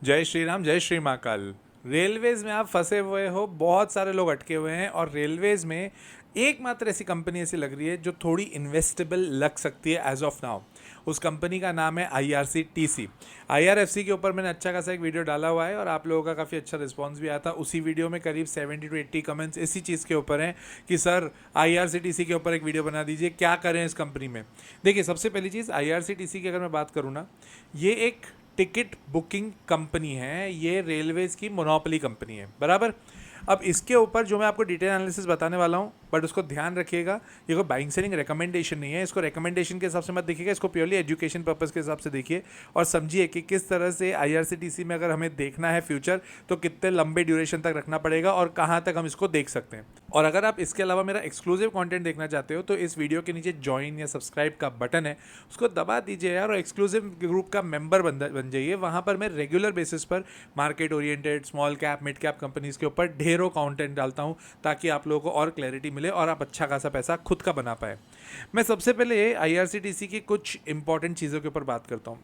जय श्री राम, जय श्री महाकाल। रेलवेज में आप फंसे हुए हो, बहुत सारे लोग अटके हुए हैं और रेलवेज में एकमात्र ऐसी कंपनी ऐसी लग रही है जो थोड़ी इन्वेस्टेबल लग सकती है एज ऑफ नाउ। उस कंपनी का नाम है आईआरसीटीसी। आईआरएफसी के ऊपर मैंने अच्छा खासा एक वीडियो डाला हुआ है और आप लोगों का काफ़ी अच्छा रिस्पांस भी आया था। उसी वीडियो में करीब 70 to 80 कमेंट्स इसी चीज़ के ऊपर हैं कि सर आईआरसीटीसी के ऊपर एक वीडियो बना दीजिए, क्या करें इस कंपनी में। देखिए, सबसे पहली चीज़ आईआरसीटीसी की अगर मैं बात करूँ ना, ये एक टिकट बुकिंग कंपनी है, ये रेलवेज की मोनोपोली कंपनी है, बराबर। अब इसके ऊपर जो मैं आपको डिटेल एनालिसिस बताने वाला हूँ, बट उसको ध्यान रखिएगा, ये कोई बाइंग सेलिंग रिकमेंडेशन नहीं है। इसको रिकमेंडेशन के हिसाब से मत देखिएगा, इसको प्योरली एजुकेशन पर्पस के हिसाब से देखिए और समझिए कि किस तरह से आईआरसीटीसी में अगर हमें देखना है फ्यूचर, तो कितने लंबे ड्यूरेशन तक रखना पड़ेगा और कहाँ तक हम इसको देख सकते हैं। और अगर आप इसके अलावा मेरा एक्सक्लूसिव कंटेंट देखना चाहते हो तो इस वीडियो के नीचे ज्वाइन या सब्सक्राइब का बटन है, उसको दबा दीजिए यार, और एक्सक्लूसिव ग्रुप का मेंबर बन जाइए। वहाँ पर मैं रेगुलर बेसिस पर market oriented small cap mid cap companies के ऊपर ढेरों कंटेंट डालता हूँ, ताकि आप लोगों को और क्लैरिटी मिले और आप अच्छा खासा पैसा खुद का बना पाए। मैं सबसे पहले आईआरसीटीसी की कुछ इंपॉर्टेंट चीज़ों के ऊपर बात करता हूँ।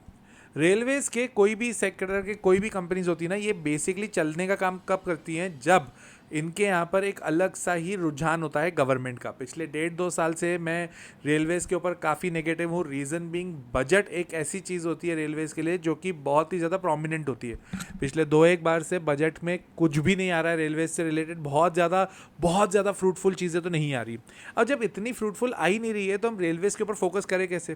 रेलवेज के कोई भी सेक्टर के कोई भी कंपनीज होती है ना, ये बेसिकली चलने का काम कब करती हैं, जब इनके यहाँ पर एक अलग सा ही रुझान होता है गवर्नमेंट का। पिछले 1.5-2 साल से मैं रेलवेज़ के ऊपर काफ़ी नेगेटिव हूँ। रीज़न बीइंग, बजट एक ऐसी चीज़ होती है रेलवेज़ के लिए जो कि बहुत ही ज़्यादा प्रोमिनेंट होती है। पिछले 2-1 बार से बजट में कुछ भी नहीं आ रहा है रेलवेज से रिलेटेड, बहुत ज़्यादा फ्रूटफुल चीज़ें तो नहीं आ रही। अब जब इतनी फ्रूटफुल आ ही नहीं रही है तो हम रेलवेज़ के ऊपर फोकस करें कैसे।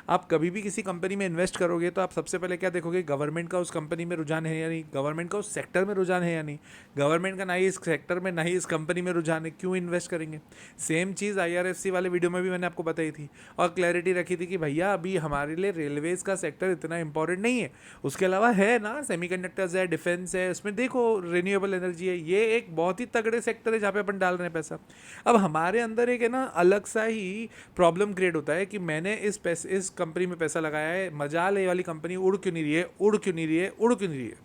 आप कभी भी किसी कंपनी में इन्वेस्ट करोगे तो आप सबसे पहले क्या देखोगे, गवर्नमेंट का उस कंपनी में रुझान है या नहीं, गवर्नमेंट का उस सेक्टर में रुझान है या नहीं। गवर्नमेंट का ना ही इस सेक्टर में ना ही इस कंपनी में रुझान है, क्यों इन्वेस्ट करेंगे। सेम चीज़ आईआरएफसी वाले वीडियो में भी मैंने आपको बताई थी और क्लैरिटी रखी थी कि भैया अभी हमारे लिए रेलवेज़ का सेक्टर इतना इंपॉर्टेंट नहीं है। उसके अलावा है ना, सेमीकंडक्टर्स है, डिफेंस है, उसमें देखो रिन्यूएबल एनर्जी है, ये एक बहुत ही तगड़े सेक्टर है जहाँ पे अपन डाल रहे हैं पैसा। अब हमारे अंदर एक है ना अलग सा ही प्रॉब्लम क्रिएट होता है कि मैंने इस कंपनी में पैसा लगाया है, मजाल ये वाली कंपनी उड़ क्यों नहीं रही है, उड़ क्यों नहीं रही है, उड़ क्यों नहीं रही है।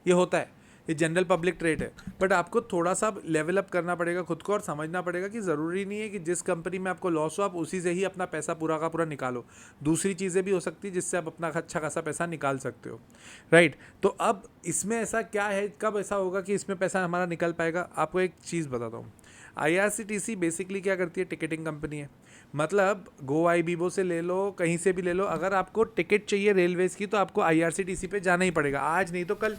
ये होता है, ये जनरल पब्लिक ट्रेड है। बट आपको थोड़ा सा लेवल अप करना पड़ेगा खुद को और समझना पड़ेगा कि ज़रूरी नहीं है कि जिस कंपनी में आपको लॉस हो आप उसी से ही अपना पैसा पूरा का पूरा निकालो। दूसरी चीज़ें भी हो सकती है जिससे आप अपना अच्छा खासा पैसा निकाल सकते हो, राइट। तो अब इसमें ऐसा क्या है, कब ऐसा होगा कि इसमें पैसा हमारा निकल पाएगा। आपको एक चीज़ बताता हूँ, आईआरसीटीसी बेसिकली क्या करती है, टिकटिंग कंपनी है। मतलब गो आई बीबो से ले लो, कहीं से भी ले लो, अगर आपको टिकट चाहिए रेलवेज़ की तो आपको आईआरसीटीसी पे जाना ही पड़ेगा, आज नहीं तो कल।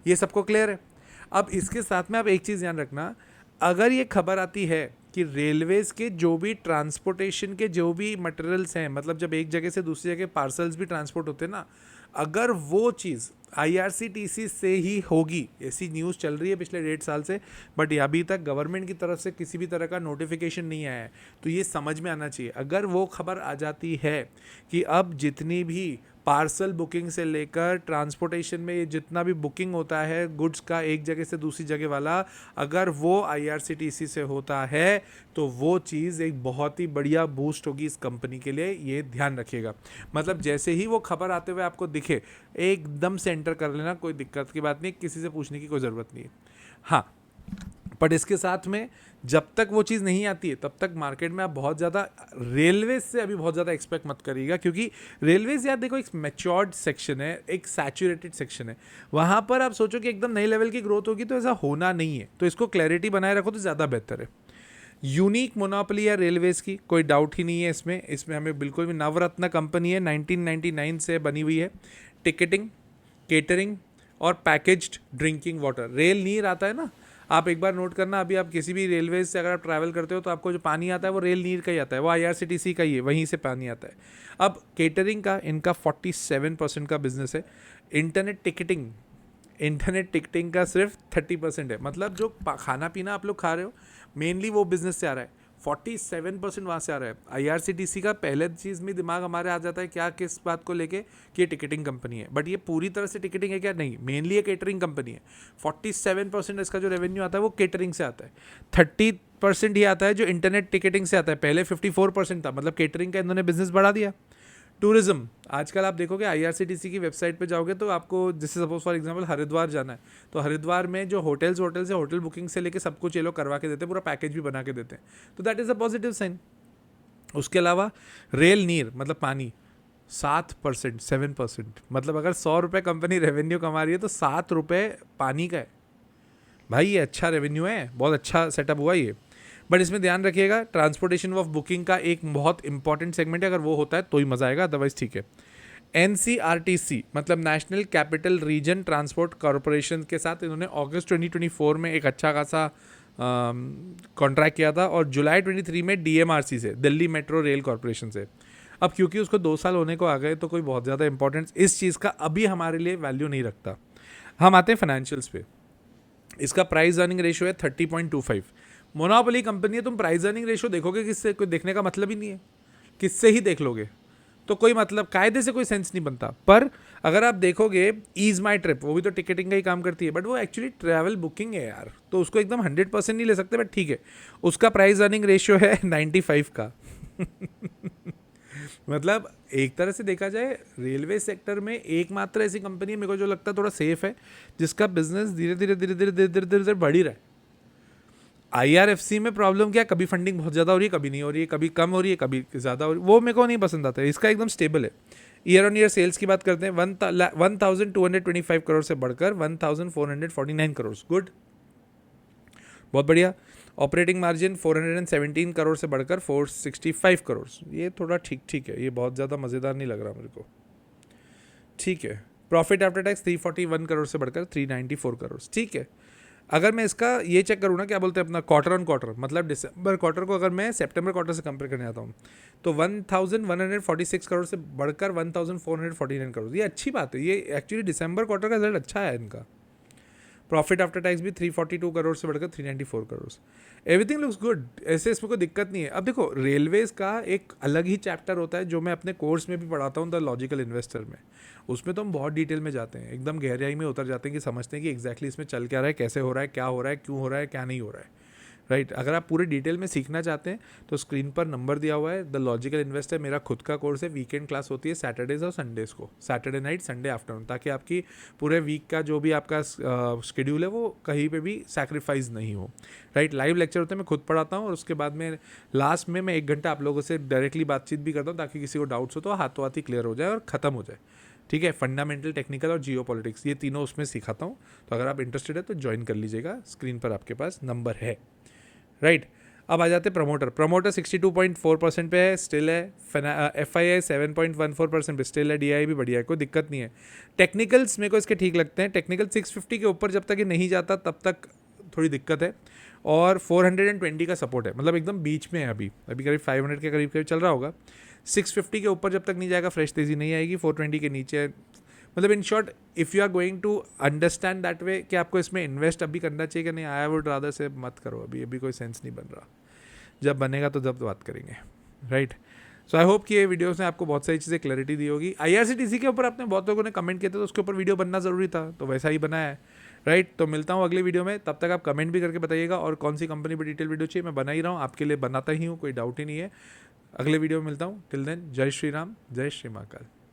ये सबको क्लियर है। अब इसके साथ में आप एक चीज़ ध्यान रखना, अगर ये खबर आती है कि रेलवेज़ के जो भी ट्रांसपोर्टेशन के जो भी मटेरियल्स हैं, मतलब जब एक जगह से दूसरी जगह पार्सल्स भी ट्रांसपोर्ट होते हैं ना, अगर वो चीज़ आईआरसीटीसी से ही होगी, ऐसी न्यूज़ चल रही है पिछले 1.5 साल से, बट ये अभी तक गवर्नमेंट की तरफ से किसी भी तरह का नोटिफिकेशन नहीं आया है, तो ये समझ में आना चाहिए। अगर वो खबर आ जाती है कि अब जितनी भी पार्सल बुकिंग से लेकर ट्रांसपोर्टेशन में ये जितना भी बुकिंग होता है गुड्स का एक जगह से दूसरी जगह वाला, अगर वो आईआरसीटीसी से होता है तो वो चीज़ एक बहुत ही बढ़िया बूस्ट होगी इस कंपनी के लिए, ये ध्यान रखिएगा। मतलब जैसे ही वो खबर आते हुए आपको दिखे, एकदम से एंटर कर लेना, कोई दिक्कत की बात नहीं, किसी से पूछने की कोई ज़रूरत नहीं है। हाँ, बट इसके साथ में जब तक वो चीज़ नहीं आती है तब तक मार्केट में आप बहुत ज़्यादा रेलवेज से अभी बहुत ज़्यादा एक्सपेक्ट मत करिएगा, क्योंकि रेलवेज यार देखो एक मैच्योर्ड सेक्शन है, एक सैचुरेटेड सेक्शन है। वहाँ पर आप सोचो कि एकदम नई लेवल की ग्रोथ होगी, तो ऐसा होना नहीं है। तो इसको क्लैरिटी बनाए रखो तो ज़्यादा बेहतर है। यूनिक मोनोपोली है रेलवेज़ की, कोई डाउट ही नहीं है इसमें। इसमें हमें बिल्कुल भी, नवरत्न कंपनी है, 1999 से बनी हुई है। टिकटिंग, केटरिंग और पैकेज्ड ड्रिंकिंग वाटर, रेल नीर आता है ना, आप एक बार नोट करना, अभी आप किसी भी रेलवे से अगर आप ट्रैवल करते हो तो आपको जो पानी आता है वो रेल नीर का ही आता है, वो आईआरसीटीसी का ही है, वहीं से पानी आता है। अब केटरिंग का इनका 47% का बिजनेस है। इंटरनेट टिकटिंग, इंटरनेट टिकटिंग का सिर्फ 30% है। मतलब जो खाना पीना आप लोग खा रहे हो मेनली वो बिजनेस से आ रहा है, 47% वहाँ से आ रहा है। आईआरसीटीसी का पहले चीज़ में दिमाग हमारे आ जाता है क्या, किस बात को लेके कि ये टिकटिंग कंपनी है, बट ये पूरी तरह से टिकटिंग है क्या, नहीं, मेनली ये केटरिंग कंपनी है। 47% इसका जो रेवेन्यू आता है वो केटरिंग से आता है। 30% ही आता है जो इंटरनेट टिकटिंग से आता है, पहले 54% था। मतलब केटरिंग का इन्होंने बिजनेस बढ़ा दिया। टूरिज्म, आजकल आप देखोगे आईआरसीटीसी की वेबसाइट पे जाओगे तो आपको, जैसे सपोज फॉर एग्जांपल हरिद्वार जाना है, तो हरिद्वार में जो होटल्स से होटल बुकिंग से लेके सब कुछ ये लोग करवा के देते हैं, पूरा पैकेज भी बना के देते हैं, तो that is a positive sign. उसके अलावा रेल नीर मतलब पानी, 7%, 7%, मतलब अगर 100 रुपये कंपनी रेवेन्यू कमा रही है तो 7 रुपये पानी का है भाई। ये अच्छा रेवेन्यू है, बहुत अच्छा सेटअप हुआ ये। बट इसमें ध्यान रखिएगा, ट्रांसपोर्टेशन ऑफ बुकिंग का एक बहुत इंपॉर्टेंट सेगमेंट है, अगर वो होता है तो ही मजा आएगा, अदरवाइज ठीक है। NCRTC मतलब national capital region transport corporation के साथ इन्होंने अगस्त 2024 में एक अच्छा खासा कॉन्ट्रैक्ट किया था, और जुलाई 23 में DMRC से, दिल्ली मेट्रो रेल कॉरपोरेशन से। अब क्योंकि उसको 2 साल होने को आ गए तो कोई बहुत ज़्यादा इंपॉर्टेंस इस चीज़ का अभी हमारे लिए वैल्यू नहीं रखता। हम आते हैं फाइनेंशियल्स पे। इसका प्राइस अर्निंग रेशियो है 30.25। मोनोपोली कंपनी है, तुम प्राइस अर्निंग रेशियो देखोगे किससे? कोई देखने का मतलब ही नहीं है, किससे ही देख लोगे तो कोई मतलब, कायदे से कोई सेंस नहीं बनता। पर अगर आप देखोगे ईज माई ट्रिप, वो भी तो टिकटिंग का ही काम करती है, बट वो एक्चुअली ट्रैवल बुकिंग है यार, तो उसको एकदम 100% नहीं ले सकते, बट ठीक है। उसका प्राइस अर्निंग रेशियो है 95 का मतलब एक तरह से देखा जाए रेलवे सेक्टर में एकमात्र ऐसी कंपनी है मेरे को जो लगता है थोड़ा सेफ है, जिसका बिजनेस धीरे धीरे धीरे धीरे धीरे धीरे धीरे बढ़ ही रहा है। IRFC में प्रॉब्लम क्या, कभी फंडिंग बहुत ज़्यादा हो रही है, कभी नहीं हो रही है, कभी कम हो रही है, कभी ज़्यादा हो रही है, वो मेरे को नहीं पसंद आता है। इसका एकदम स्टेबल है। ईयर ऑन ईयर सेल्स की बात करते हैं, 1225 करोड़ से बढ़कर 1449 करोड़, गुड, बहुत बढ़िया। ऑपरेटिंग मार्जिन 417 करोड़ से बढ़कर 465 करोड़, ये थोड़ा ठीक ठीक है, ये बहुत ज़्यादा मज़ेदार नहीं लग रहा मेरे को, ठीक है। प्रॉफिट आफ्टर टैक्स 341 करोड़ से बढ़कर 394 करोड़, ठीक है। अगर मैं इसका ये चेक करूँ ना, क्या बोलते हैं अपना क्वार्टर ऑन क्वार्टर, मतलब दिसंबर क्वार्टर को अगर मैं सितंबर क्वार्टर से कंपेयर करने आता हूँ, तो 1146 करोड़ से बढ़कर 1449 करोड़, ये अच्छी बात है। ये एक्चुअली दिसंबर क्वार्टर का रिजल्ट अच्छा है इनका। प्रॉफिट आफ्टर टैक्स भी 342 करोड़ से बढ़कर 394 करोड़, एवरीथिंग लुक्स गुड, ऐसे इसमें कोई दिक्कत नहीं है। अब देखो, रेलवेज का एक अलग ही चैप्टर होता है जो मैं अपने कोर्स में भी पढ़ाता हूँ, द लॉजिकल इन्वेस्टर में। उसमें तो हम बहुत डिटेल में जाते हैं, एकदम गहराई में उतर जाते हैं कि समझते हैं कि एग्जैक्टली इसमें चल क्या रहा है, कैसे हो रहा है, क्या हो रहा है, क्यों हो रहा है, क्या नहीं हो रहा है, राइट। अगर आप पूरे डिटेल में सीखना चाहते हैं तो स्क्रीन पर नंबर दिया हुआ है, द लॉजिकल इन्वेस्टर मेरा खुद का कोर्स है। वीकेंड क्लास होती है सैटरडेज और संडेज को, सैटरडे नाइट, संडे आफ्टरनून, ताकि आपकी पूरे वीक का जो भी आपका शेड्यूल है वो कहीं पे भी सैक्रिफाइस नहीं हो, राइट। लाइव लेक्चर होते हैं, मैं खुद पढ़ाता हूँ, और उसके बाद में लास्ट में मैं 1 घंटा आप लोगों से डायरेक्टली बातचीत भी करता हूँ, ताकि किसी को डाउट्स हो तो हाथों हाथ ही क्लियर हो जाए और ख़त्म हो जाए, ठीक है। फंडामेंटल, टेक्निकल और जियो पॉलिटिक्स, ये तीनों उसमें सिखाता हूँ। तो अगर आप इंटरेस्टेड है तो ज्वाइन कर लीजिएगा, स्क्रीन पर आपके पास नंबर है, राइट। अब आ जाते हैं प्रमोटर 62.4% पे है, स्टिल है। FII 7.14% पे स्टिल है। DI भी बढ़िया है, कोई दिक्कत नहीं है। टेक्निकल्स मेरे को इसके ठीक लगते हैं। टेक्निकल 650 के ऊपर जब तक ये नहीं जाता तब तक थोड़ी दिक्कत है, और 420 का सपोर्ट है, मतलब एकदम बीच में है। अभी करीब 500 के करीब चल रहा होगा। 650 के ऊपर जब तक नहीं जाएगा फ्रेश तेज़ी नहीं आएगी। 420 के नीचे, मतलब in short, if you are going to understand that way कि आपको इसमें इन्वेस्ट अभी करना चाहिए कि नहीं, आई वुड रादर से मत करो, अभी कोई सेंस नहीं बन रहा। जब बनेगा तो जब बात करेंगे, राइट। सो आई होप कि ये वीडियोस ने आपको बहुत सारी चीज़ें क्लैरिटी दी होगी। IRCTC के ऊपर आपने बहुत लोगों ने कमेंट किए थे, तो उसके ऊपर वीडियो बनना ज़रूरी था, तो वैसा ही बनाया है, राइट। तो मिलता हूँ अगली वीडियो में, तब तक आप कमेंट भी करके बताइएगा, और कौन सी कंपनी पर डिटेल वीडियो चाहिए मैं बना ही रहा हूँ, आपके लिए बनाता ही हूँ, कोई डाउट ही नहीं है। अगले वीडियो में मिलता हूँ, टिल देन जय श्री राम, जय श्री महाकाल।